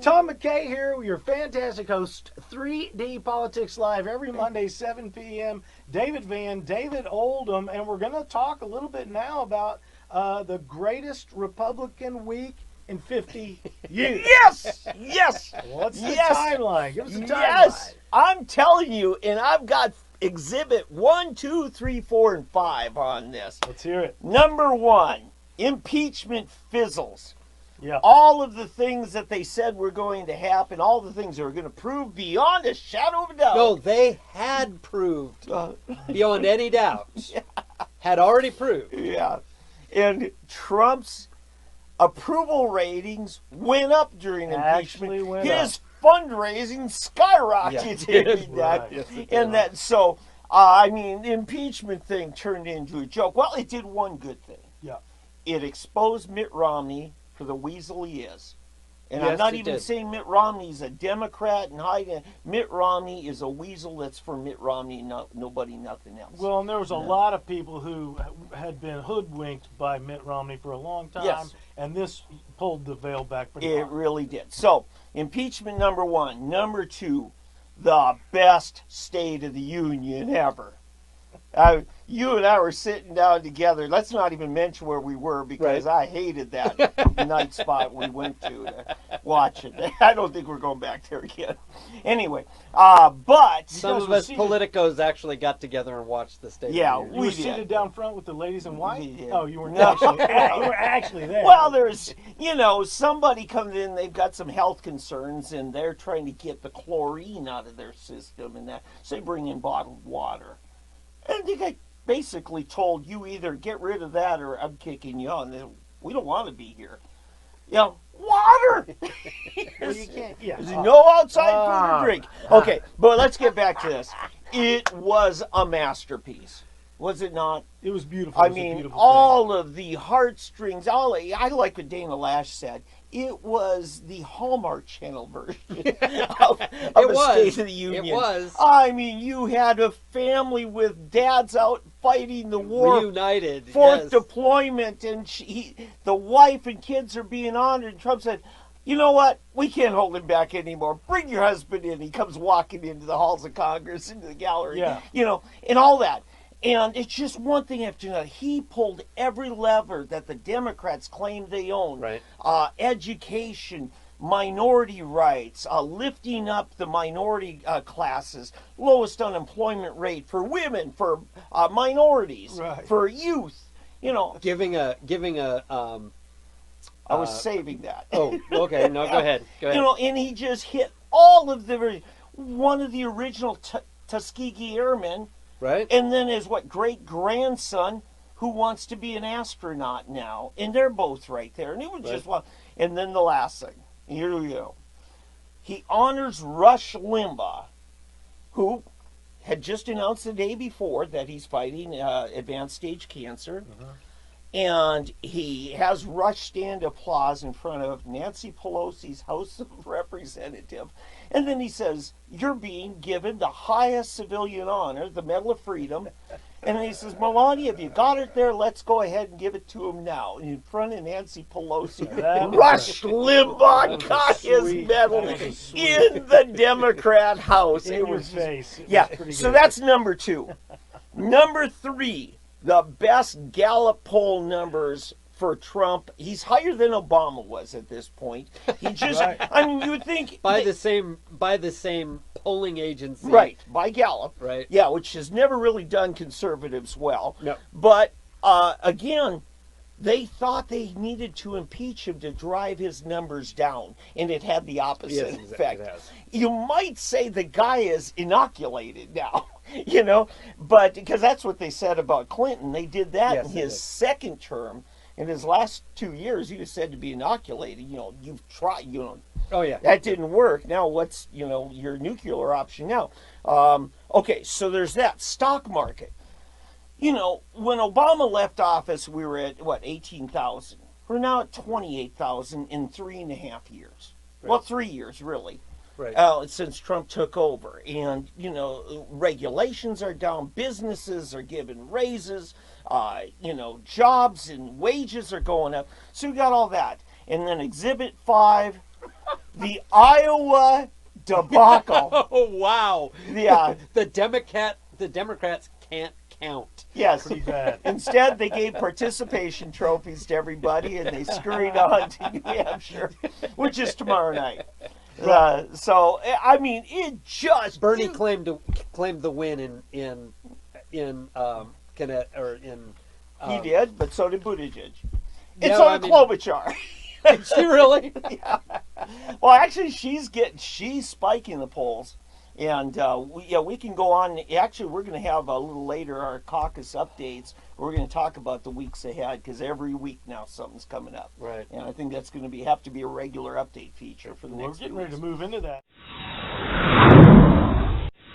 Tom McKay here, your fantastic host, 3D Politics Live, every Monday, 7 p.m. David Van, David Oldham, and we're going to talk a little bit now about the greatest Republican week in 50 years. Yes! Yes! What's the Yes! timeline? Give us a timeline. Yes! I'm telling you, and I've got exhibit 1, 2, 3, 4, and 5 on this. Let's hear it. Number 1, impeachment fizzles. Yeah. All of the things that they said were going to happen, all the things they were going to prove beyond a shadow of a doubt. No, they had proved beyond any doubt. Had already proved. Yeah. And Trump's approval ratings went up during impeachment. His fundraising skyrocketed. I mean, the impeachment thing turned into a joke. Well, it did one good thing. Yeah. It exposed Mitt Romney for the weasel he is. And yes, I'm not even saying Mitt Romney's a Democrat and hiding. Mitt Romney is a weasel that's for Mitt Romney, nobody, nothing else. Well, and there was a lot of people who had been hoodwinked by Mitt Romney for a long time, yes. And this pulled the veil back pretty It hard. really did. So, impeachment number 1. Number 2, the best State of the Union ever. You and I were sitting down together. Let's not even mention where we were because I hated that night spot we went to watch it. I don't think we're going back there again. Anyway, but some of us politicos actually got together and watched the State of the Union. You were seated down front with the ladies in white? We did. Oh, you weren't actually. You were actually there. Well, there's, somebody comes in, they've got some health concerns, and they're trying to get the chlorine out of their system, and that, so they bring in bottled water. And the guy basically told you either get rid of that or I'm kicking you out. And we don't want to be here. Water! Well, you can't. Yeah. There's no outside food or drink. Okay, but let's get back to this. It was a masterpiece. Was it not? It was beautiful. I mean, all of the heartstrings, I like what Dana Lash said. It was the Hallmark Channel version of a State of the Union. It was. I mean, you had a family with dads out fighting the war. Reunited. Fourth deployment, and the wife and kids are being honored. And Trump said, you know what? We can't hold him back anymore. Bring your husband in. He comes walking into the halls of Congress, into the gallery, and all that. And it's just one thing after another. He pulled every lever that the Democrats claimed they owned. Right. Education, minority rights, lifting up the minority classes, lowest unemployment rate for women, for minorities, for youth. Giving a. I was saving that. Oh, okay. No, go ahead. Go ahead. And he just hit all of one of the original Tuskegee Airmen. Right. And then his great-grandson who wants to be an astronaut now. And they're both right there. And it was just one. And then the last thing. Here we go. He honors Rush Limbaugh, who had just announced the day before that he's fighting advanced stage cancer. And he has Rush stand applause in front of Nancy Pelosi's House of Representatives. And then he says, you're being given the highest civilian honor, the Medal of Freedom. And then he says, Melania, if you got it there, let's go ahead and give it to him now. In front of Nancy Pelosi, Rush Limbaugh got his medal in the Democrat House. In your face. So that's number 2. Number 3. The best Gallup poll numbers for Trump. He's higher than Obama was at this point. He just, I mean, you would think by the same polling agency, by Gallup, right? Yeah, which has never really done conservatives well. No. But again, they thought they needed to impeach him to drive his numbers down, and it had the opposite effect. You might say the guy is inoculated now. But because that's what they said about Clinton. They did that in his second term. In his last 2 years, he was said to be inoculated. You've tried, Oh, yeah. That didn't work. Now what's, your nuclear option now? Okay, so there's that. Stock market. When Obama left office, we were at, 18,000. We're now at 28,000 in 3.5 years. Right. Well, 3 years, really. Right. Since Trump took over. And, regulations are down. Businesses are given raises. Jobs and wages are going up. So we got all that. And then Exhibit 5, The Iowa debacle. Oh wow! Yeah. The Democrats can't count. Yes. Pretty bad. Instead, they gave participation trophies to everybody, and they scurried on to New Hampshire, which is tomorrow night. So I mean, it just Bernie claimed the win in Connecticut or in. He did, but so did Buttigieg. And No, so I did mean- Klobuchar. Did she really? Yeah. Well, actually, she's spiking the polls, and we can go on. Actually, we're going to have a little later our caucus updates. We're going to talk about the weeks ahead because every week now something's coming up, Right. and I think that's going to have to be a regular update feature for the We're next getting few ready to weeks. move into that.